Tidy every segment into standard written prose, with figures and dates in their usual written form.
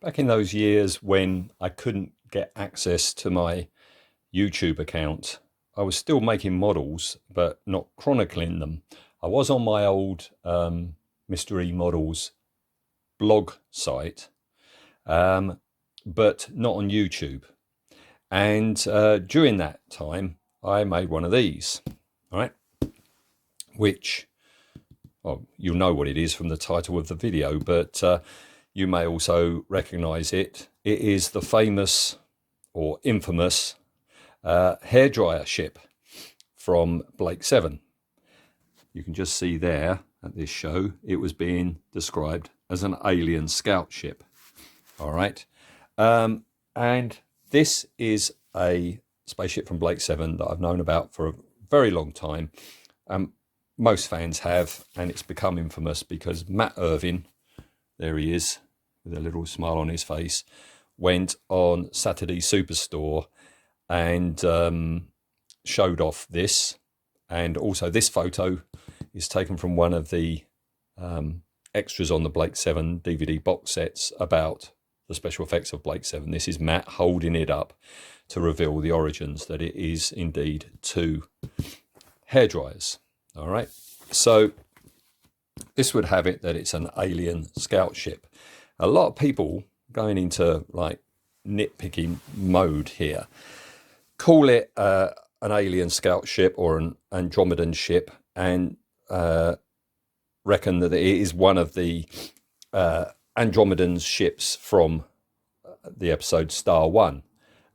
Back in those years when I couldn't get access to my YouTube account, I was still making models, but not chronicling them. I was on my old Mr. E Models blog site, but not on YouTube. And during that time, I made one of these, right? Which, well, you'll know what it is from the title of the video, but you may also recognize it. It is the famous or infamous hairdryer ship from Blake 7. You can just see there at this show, it was being described as an alien scout ship. All right. And this is a spaceship from Blake 7 that I've known about for a very long time. Most fans have, and it's become infamous because Mat Irvine, there he is with a little smile on his face, went on Saturday Superstore and showed off this. And also this photo is taken from one of the extras on the Blake 7 DVD box sets about the special effects of Blake 7. This is Matt holding it up to reveal the origins, that it is indeed two hairdryers. All right, so this would have it that it's an alien scout ship. A lot of people going into like nitpicking mode here call it an alien scout ship or an Andromedan ship, and reckon that it is one of the Andromedan ships from the episode Star One.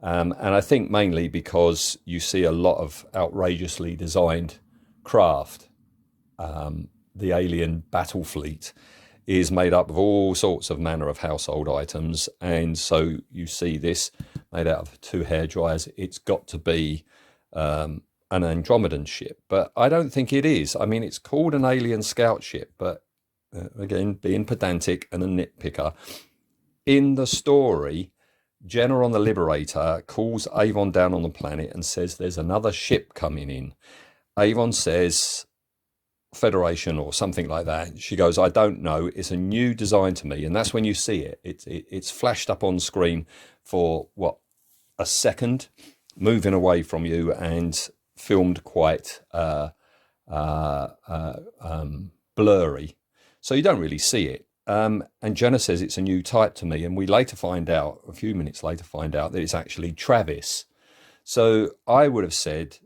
And I think mainly because you see a lot of outrageously designed craft. The alien battle fleet is made up of all sorts of manner of household items, and so you see this made out of two hairdryers. It's got to be an Andromedan ship, but I don't think it is. I mean, it's called an alien scout ship, but again, being pedantic and a nitpicker, in the story, Jenna on the Liberator calls Avon down on the planet and says there's another ship coming in. Avon says Federation or something like that. She goes, I don't know, it's a new design to me. And that's when you see it. It's flashed up on screen for what, a second, moving away from you, and filmed quite blurry, so you don't really see it. And Jenna says it's a new type to me, and we later find out, a few minutes later find out, that it's actually Travis. So I would have said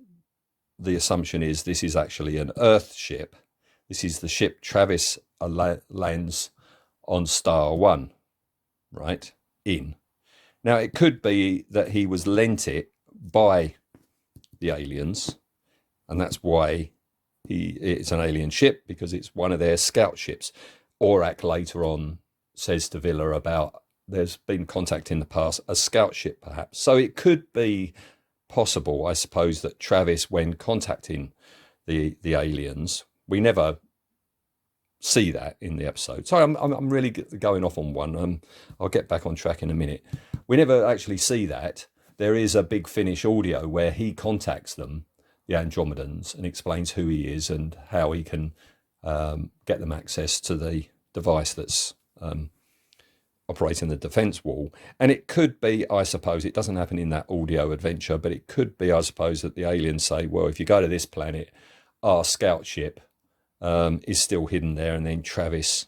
the assumption is this is actually an Earth ship. This is the ship Travis lands on Star One, right? Now, it could be that he was lent it by the aliens, and that's why it's an alien ship, because it's one of their scout ships. Aurak later on says to Villa about there's been contact in the past, a scout ship perhaps. So it could be possible, I suppose, that Travis, when contacting the aliens, we never see that in the episode. Sorry, I'm really going off on one. I'll get back on track in a minute. We never actually see that. There is a Big Finish audio where he contacts them, the Andromedans, and explains who he is and how he can get them access to the device that's operating the defense wall. And it could be, I suppose, it doesn't happen in that audio adventure, but it could be, I suppose, that the aliens say, well, if you go to this planet, our scout ship is still hidden there, and then Travis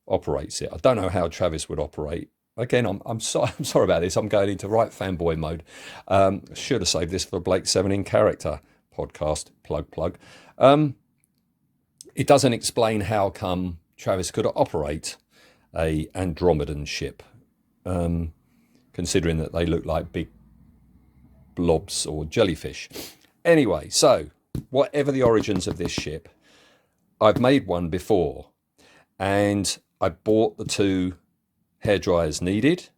operates it. I don't know how Travis would operate. Again, I'm sorry about this. I'm going into right fanboy mode. Should have saved this for Blake 7 in Character podcast. Plug. It doesn't explain how come Travis could operate a Andromedan ship, considering that they look like big blobs or jellyfish. Anyway, so whatever the origins of this ship, I've made one before, and I bought the two hairdryers needed,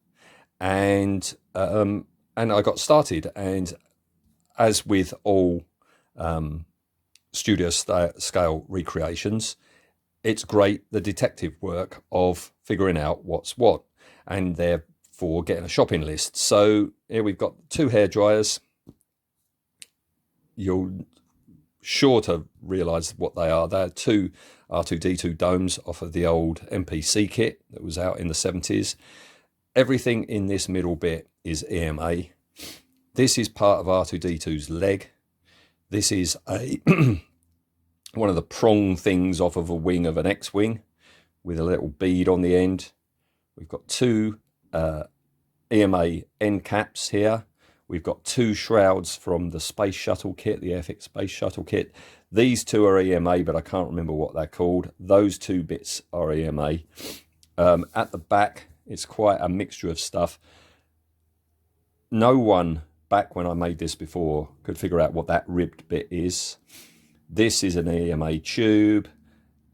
and I got started. And as with all studio scale recreations, it's great, the detective work of figuring out what's what, and therefore getting a shopping list. So here we've got two hairdryers. You're sure to realise what they are. They're two R2-D2 domes off of the old MPC kit that was out in the 70s. Everything in this middle bit is EMA. This is part of R2-D2's leg. This is a one of the prong things off of a wing of an X-wing with a little bead on the end. We've got two EMA end caps here. We've got two shrouds from the space shuttle kit, the Airfix space shuttle kit. These two are EMA, but I can't remember what they're called. Those two bits are EMA. At the back, it's quite a mixture of stuff. No one, back when I made this before, could figure out what that ribbed bit is. This is an EMA tube.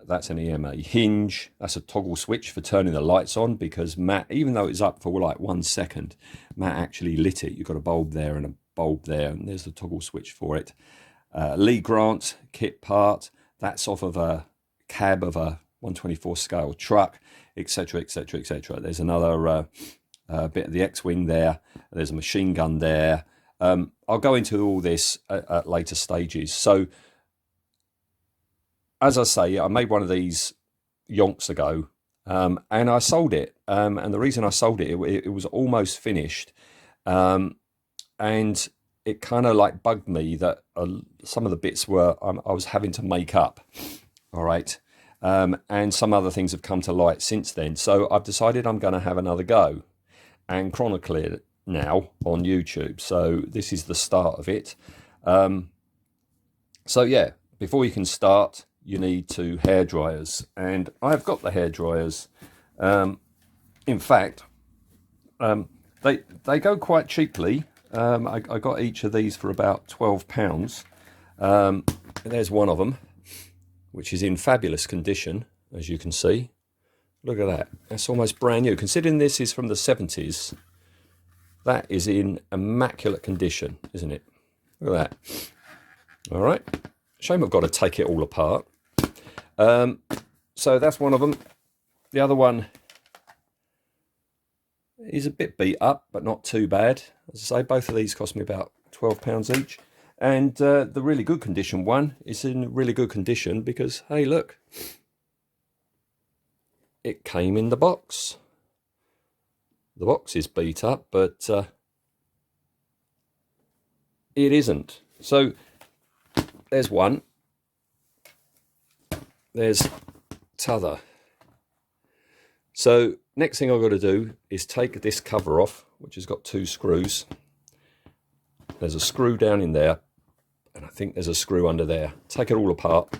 That's an EMA hinge. That's a toggle switch for turning the lights on, because Matt, even though it's up for like 1 second, Matt actually lit it. You've got a bulb there and a bulb there, and there's the toggle switch for it. Lee Grant kit part. That's off of a cab of a 1/24 scale truck, etc., etc., etc. There's another bit of the X-wing there. There's a machine gun there. I'll go into all this at later stages. So, as I say, I made one of these yonks ago, and I sold it. And the reason I sold it, it was almost finished, and it kind of like bugged me that some of the bits were I was having to make up. All right. And some other things have come to light since then. So I've decided I'm going to have another go and chronicle it now on YouTube. So this is the start of it. So yeah, before you can start, you need two hair dryers, and I've got the hair dryers. In fact, they go quite cheaply. I got each of these for about £12. There's one of them, which is in fabulous condition, as you can see. Look at that. That's almost brand new. Considering this is from the 70s, that is in immaculate condition, isn't it? Look at that. All right. Shame I've got to take it all apart. So that's one of them. The other one is a bit beat up, but not too bad. As I say, both of these cost me about £12 each. And the really good condition one is in really good condition because, hey, look, it came in the box. The box is beat up, but it isn't. So there's one. There's t'other. So next thing I've got to do is take this cover off, which has got two screws. There's a screw down in there, and I think there's a screw under there. Take it all apart,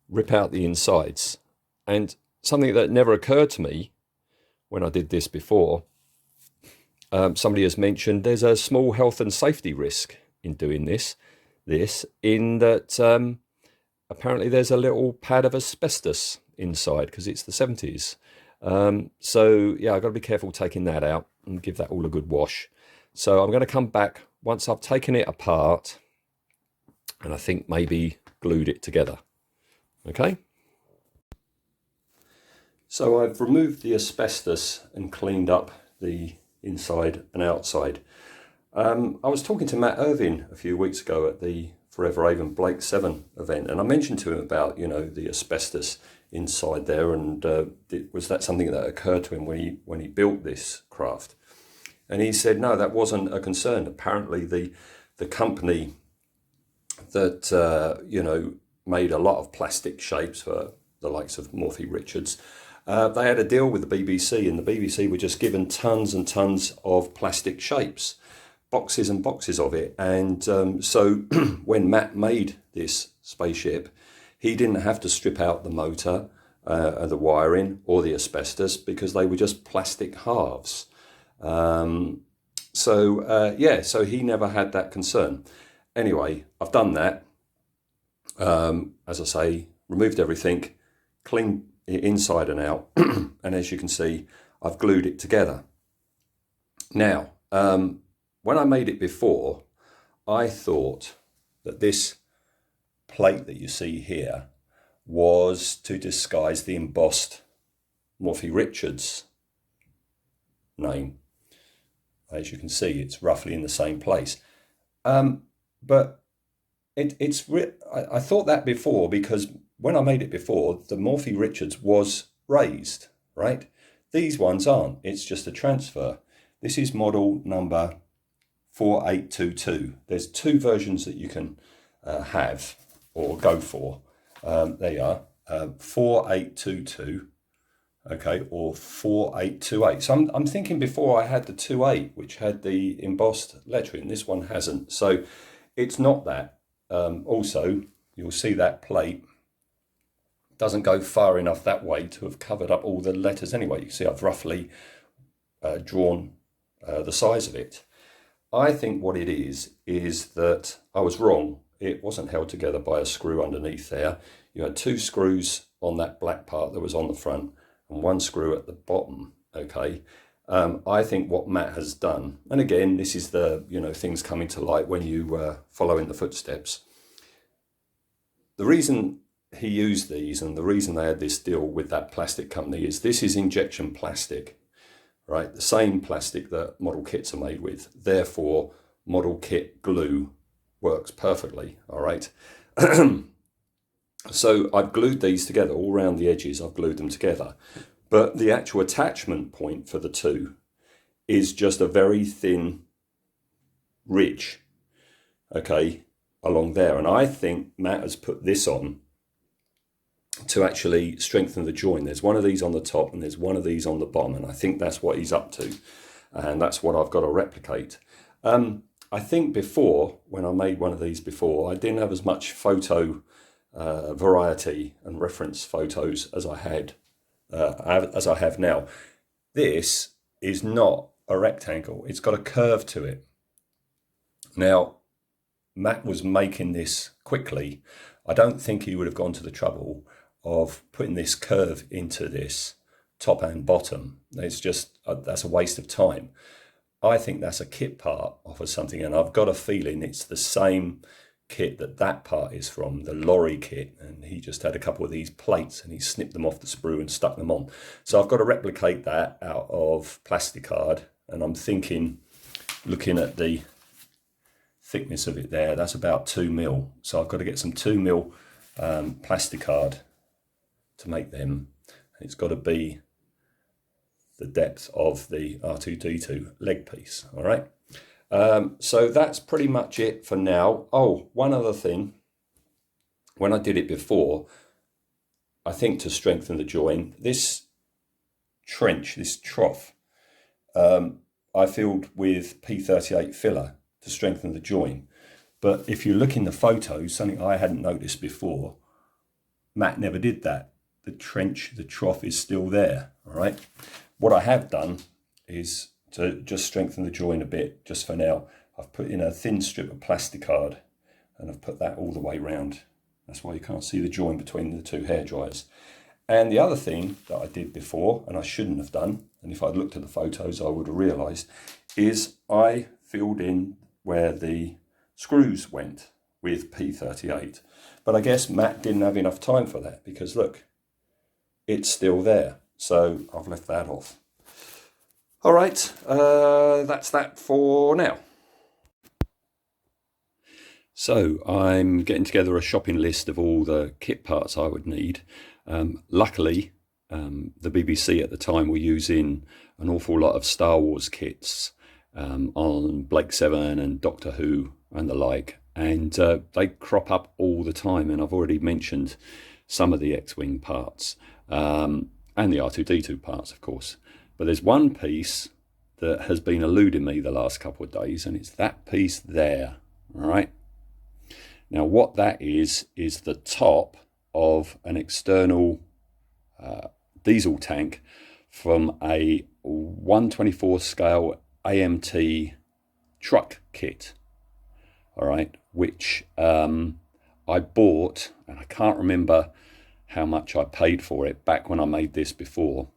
rip out the insides. And something that never occurred to me when I did this before, somebody has mentioned there's a small health and safety risk in doing this in that apparently there's a little pad of asbestos inside because it's the 70s. So yeah, I've got to be careful taking that out and give that all a good wash. So I'm going to come back once I've taken it apart and I think maybe glued it together. Okay. So I've removed the asbestos and cleaned up the inside and outside. I was talking to Mat Irvine a few weeks ago at the Forever Avon Blake 7 event, and I mentioned to him about, you know, the asbestos inside there, and was that something that occurred to him when he built this craft? And he said, no, that wasn't a concern. Apparently the company that, you know, made a lot of plastic shapes for the likes of Morphy Richards, they had a deal with the BBC, and the BBC were just given tons and tons of plastic shapes, boxes and boxes of it. And so when Matt made this spaceship, he didn't have to strip out the motor, the wiring or the asbestos, because they were just plastic halves. Yeah, so he never had that concern. Anyway, I've done that. As I say, removed everything, cleaned it inside and out, and as you can see, I've glued it together. Now, when I made it before, I thought that this plate that you see here was to disguise the embossed Morphy Richards name. As you can see, it's roughly in the same place. But I thought that before because when I made it before, the Morphy Richards was raised, right? These ones aren't, it's just a transfer. This is model number 4822. There's two versions that you can have or go for. There you are, 4822, okay, or 4828. So I'm thinking before I had the 28, which had the embossed lettering. This one hasn't, so it's not that. Also, you'll see that plate doesn't go far enough that way to have covered up all the letters anyway. You see I've roughly drawn the size of it. I think what it is that I was wrong. It wasn't held together by a screw underneath there. You had two screws on that black part that was on the front and one screw at the bottom, okay? I think what Mat has done, and again, this is the, things coming to light when you follow in the footsteps. The reason he used these and the reason they had this deal with that plastic company is this is injection plastic, right? The same plastic that model kits are made with. Therefore, model kit glue works perfectly, all right? So I've glued these together all around the edges. I've glued them together. But the actual attachment point for the two is just a very thin ridge, okay, along there. And I think Mat has put this on to actually strengthen the join. There's one of these on the top and there's one of these on the bottom, and I think that's what he's up to, and that's what I've got to replicate. I think before, when I made one of these before, I didn't have as much photo variety and reference photos as I have now. This is not a rectangle, it's got a curve to it. Now, Mat was making this quickly. I don't think he would have gone to the trouble of putting this curve into this top and bottom. It's just, that's a waste of time. I think that's a kit part off of something, and I've got a feeling it's the same kit that part is from, the lorry kit, and he just had a couple of these plates and he snipped them off the sprue and stuck them on. So I've got to replicate that out of plasticard, and I'm thinking, looking at the thickness of it there, that's about 2 mil. So I've got to get some 2 mil plasticard to make them. It's got to be the depth of the R2D2 leg piece, all right? So that's pretty much it for now. Oh, one other thing. When I did it before, I think to strengthen the join, this trench, this trough, I filled with P38 filler to strengthen the join. But if you look in the photos, something I hadn't noticed before, Mat never did that. The trench, the trough is still there, all right? What I have done is to just strengthen the join a bit, just for now. I've put in a thin strip of plasticard and I've put that all the way round. That's why you can't see the join between the two hairdryers. And the other thing that I did before, and I shouldn't have done, and if I'd looked at the photos I would have realised, is I filled in where the screws went with P38. But I guess Mat didn't have enough time for that, because look, it's still there. So I've left that off. All right, that's that for now. So I'm getting together a shopping list of all the kit parts I would need. Luckily, the BBC at the time were using an awful lot of Star Wars kits on Blake 7 and Doctor Who and the like, and they crop up all the time, and I've already mentioned some of the X-Wing parts and the R2D2 parts, of course. But there's one piece that has been eluding me the last couple of days, and it's that piece there, all right? Now, what that is the top of an external diesel tank from a 1/24 scale AMT truck kit, all right, which I bought, and I can't remember how much I paid for it back when I made this before.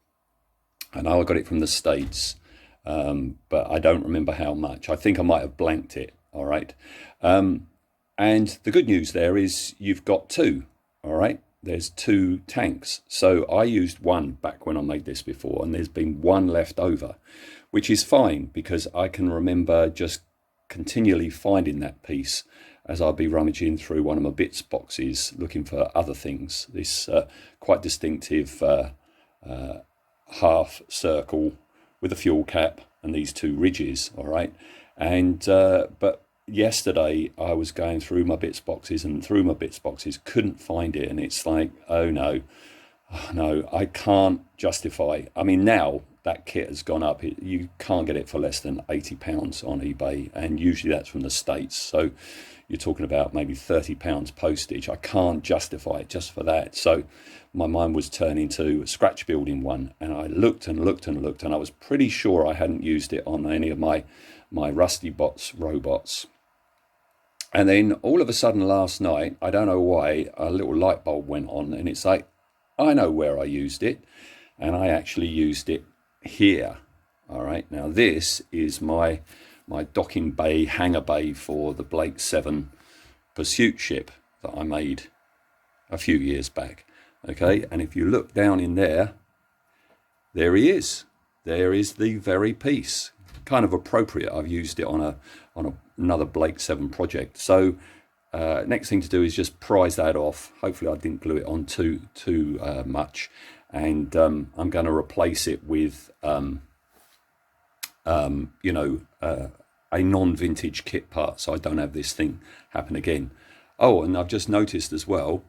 I know I got it from the States, but I don't remember how much. I think I might have blanked it, all right? And the good news there is you've got two, all right? There's two tanks. So I used one back when I made this before, and there's been one left over, which is fine, because I can remember just continually finding that piece as I'll be rummaging through one of my bits boxes looking for other things. This quite distinctive half circle with a fuel cap and these two ridges, all right? And but yesterday I was going through my bits boxes and through my bits boxes, couldn't find it, and it's like, oh no, I can't justify. I mean, now that kit has gone up. You can't get it for less than £80 on eBay, and usually that's from the States. So you're talking about maybe £30 postage. I can't justify it just for that. So my mind was turning to a scratch building one, and I looked and looked and looked, and I was pretty sure I hadn't used it on any of my Rusty Bots robots. And then all of a sudden last night, I don't know why, a little light bulb went on, and it's like, I know where I used it, and I actually used it here. All right, now this is my docking bay, hangar bay for the Blake 7 pursuit ship that I made a few years back. Okay, and if you look down in there, there he is. There is the very piece. Kind of appropriate. I've used it on another Blake 7 project. So next thing to do is just prise that off. Hopefully I didn't glue it on too much, and I'm going to replace it with a non-vintage kit part, so I don't have this thing happen again. Oh, and I've just noticed as well,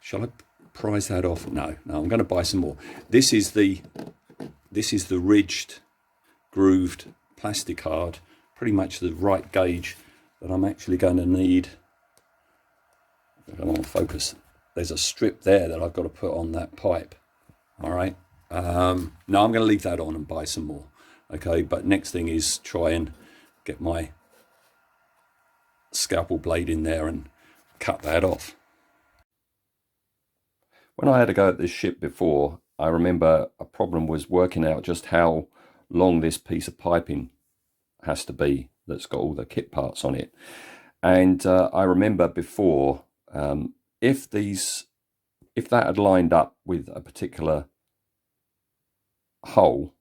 shall I prise that off? No, I'm going to buy some more. This is the ridged, grooved plastic hard, pretty much the right gauge that I'm actually going to need. Come on, focus. There's a strip there that I've got to put on that pipe. All right. No, I'm going to leave that on and buy some more. Okay, but next thing is try and get my scalpel blade in there and cut that off. When I had a go at this ship before, I remember a problem was working out just how long this piece of piping has to be that's got all the kit parts on it. And I remember before, if that had lined up with a particular hole,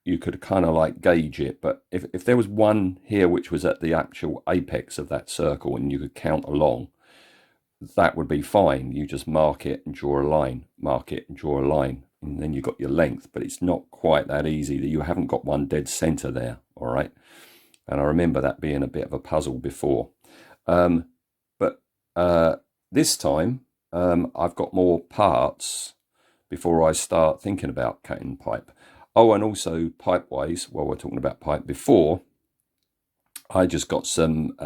you could kind of like gauge it. But if there was one here which was at the actual apex of that circle and you could count along, that would be fine. You just mark it and draw a line, mark it and draw a line, and then you've got your length. But it's not quite that easy, that you haven't got one dead center there. All right. And I remember that being a bit of a puzzle before. But this time I've got more parts before I start thinking about cutting pipe. Oh, and also pipe-wise, while we're talking about pipe, before I just got some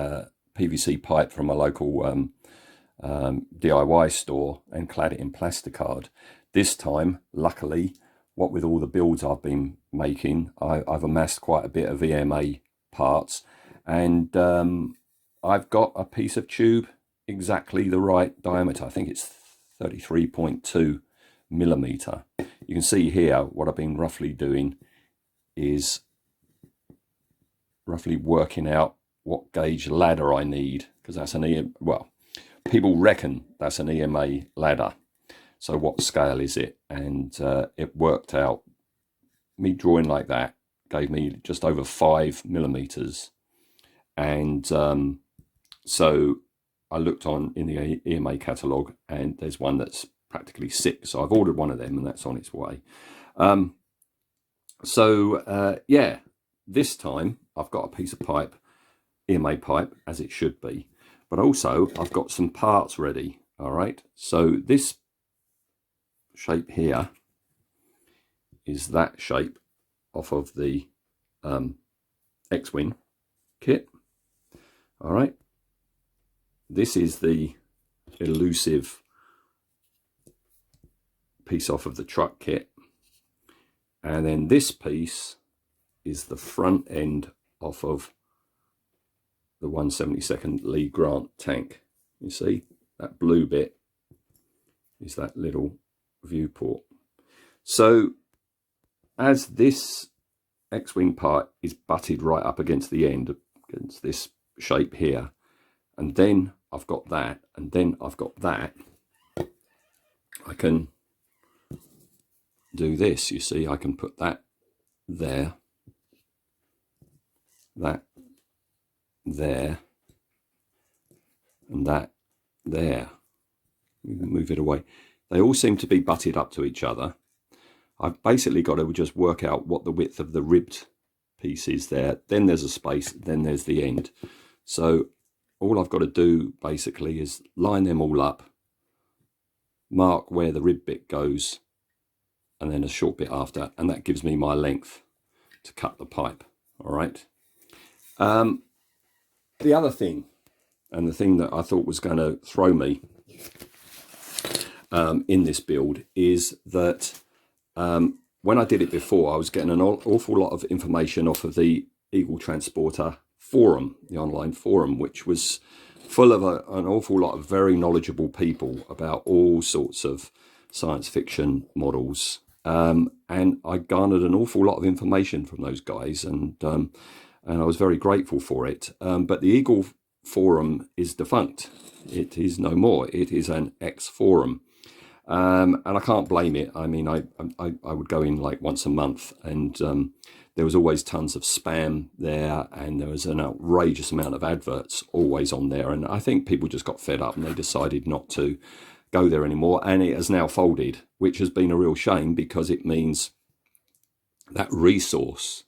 PVC pipe from a local DIY store and clad it in plasticard. This time, luckily, what with all the builds I've been making, I've amassed quite a bit of EMA parts, and I've got a piece of tube exactly the right diameter. I think it's 33.2 millimeter. You can see here what I've been roughly doing is roughly working out what gauge ladder I need, because that's an EMA, well, people reckon that's an EMA ladder. So what scale is it? And it worked out, me drawing like that gave me just over 5 millimeters. And so I looked in the EMA catalogue, and there's one that's practically 6. So I've ordered one of them, and that's on its way. Yeah, this time I've got a piece of pipe, EMA pipe, as it should be. But also I've got some parts ready. All right. So this shape here is that shape off of the X-Wing kit. All right. This is the elusive piece off of the truck kit. And then this piece is the front end off of the 172nd Lee Grant tank. You see, that blue bit is that little viewport. So as this X-Wing part is butted right up against the end, against this shape here, and then I've got that, and then I've got that, I can do this. You see, I can put that there, that there, and that there. You can move it away. They all seem to be butted up to each other. I've basically got to just work out what the width of the ribbed piece is there. Then there's a space, then there's the end. So all I've got to do basically is line them all up, mark where the rib bit goes, and then a short bit after, and that gives me my length to cut the pipe. All right. The other thing, and the thing that I thought was going to throw me in this build, is that when I did it before, I was getting an awful lot of information off of the Eagle Transporter forum, the online forum, which was full of an awful lot of very knowledgeable people about all sorts of science fiction models. And I garnered an awful lot of information from those guys, and I was very grateful for it. But the Eagle forum is defunct. It is no more. It is an ex-forum. And I can't blame it. I mean, I would go in like once a month, and there was always tons of spam there, and there was an outrageous amount of adverts always on there. And I think people just got fed up and they decided not to go there anymore. And it has now folded, which has been a real shame, because it means that resource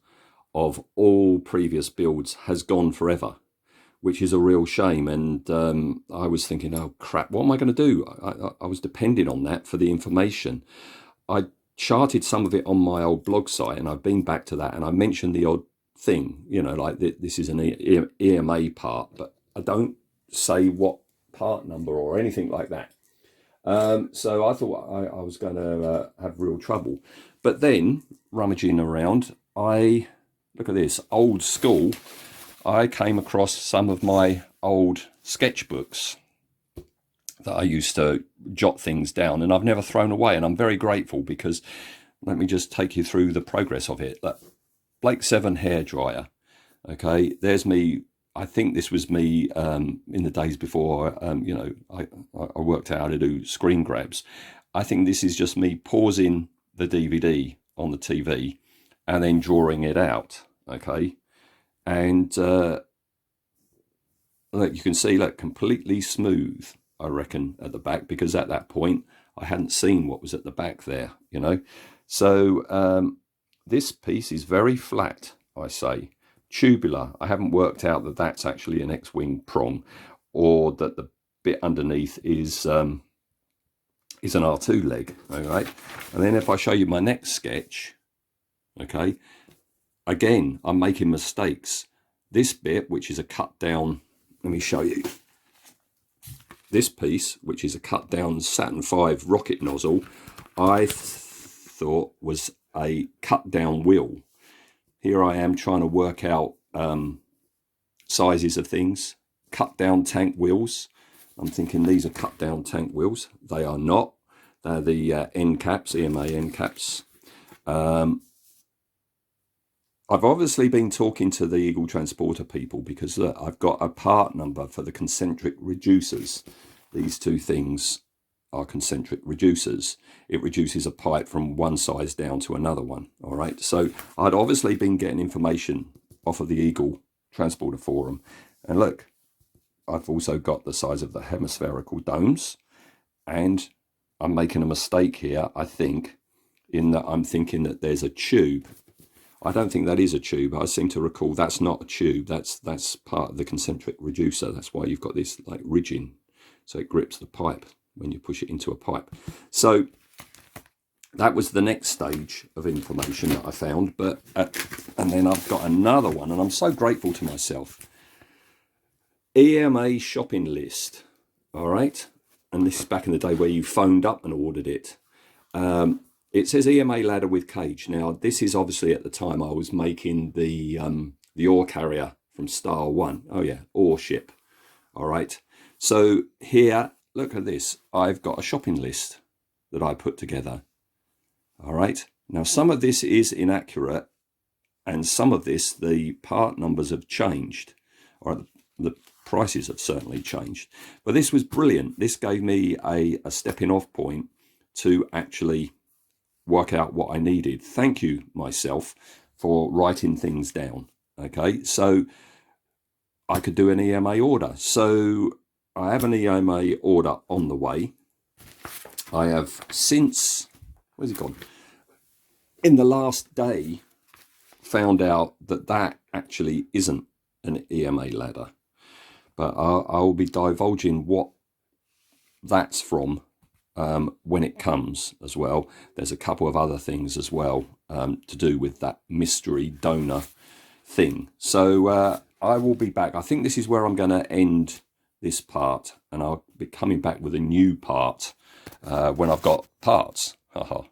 of all previous builds has gone forever, which is a real shame. And I was thinking, oh crap, what am I going to do? I was depending on that for the information. I charted some of it on my old blog site, and I've been back to that, and I mentioned the odd thing, you know, like this is an EMA part, but I don't say what part number or anything like that. So I thought I was going to have real trouble. But then, rummaging around, look at this, old school, I came across some of my old sketchbooks that I used to jot things down, and I've never thrown away, and I'm very grateful, because let me just take you through the progress of it. Blake 7 hairdryer. Okay, there's me. I think this was me in the days before, you know, I worked out how to do screen grabs. I think this is just me pausing the DVD on the TV and then drawing it out. Okay. And look, you can see, look, completely smooth, I reckon, at the back, because at that point I hadn't seen what was at the back there, you know. So this piece is very flat, I say. Tubular. I haven't worked out that that's actually an X-wing prong, or that the bit underneath is an R2 leg. All right. And then if I show you my next sketch, okay, again, I'm making mistakes. This bit, which is a cut down, let me show you. This piece, which is a cut down Saturn V rocket nozzle, I thought was a cut down wheel. Here I am trying to work out sizes of things. Cut down tank wheels. I'm thinking these are cut down tank wheels. They are not. They're the end caps, EMA end caps. I've obviously been talking to the Eagle Transporter people, because I've got a part number for the concentric reducers. These two things are concentric reducers. It reduces a pipe from one size down to another one. All right. So I'd obviously been getting information off of the Eagle Transporter forum. And look, I've also got the size of the hemispherical domes. And I'm making a mistake here, I think, in that I'm thinking that there's a tube. I don't think that is a tube. I seem to recall that's not a tube. That's part of the concentric reducer. That's why you've got this like ridging, so it grips the pipe when you push it into a pipe. So that was the next stage of information that I found. But and then I've got another one, and I'm so grateful to myself. EMA shopping list. All right, and this is back in the day where you phoned up and ordered it. It says EMA ladder with cage. Now, this is obviously at the time I was making the ore carrier from Star One. Oh yeah, ore ship. All right. So here, look at this. I've got a shopping list that I put together. All right. Now, some of this is inaccurate, and some of this, the part numbers have changed, or the prices have certainly changed. But this was brilliant. This gave me a stepping off point to actually work out what I needed. Thank you, myself, for writing things down. Okay, so I could do an EMA order. So I have an EMA order on the way. I have since, where's it gone? in the last day found out that that actually isn't an EMA ladder. But I'll be divulging what that's from when it comes as well. There's a couple of other things as well to do with that mystery donor thing. So I will be back. I think this is where I'm going to end this part, and I'll be coming back with a new part when I've got parts. Haha.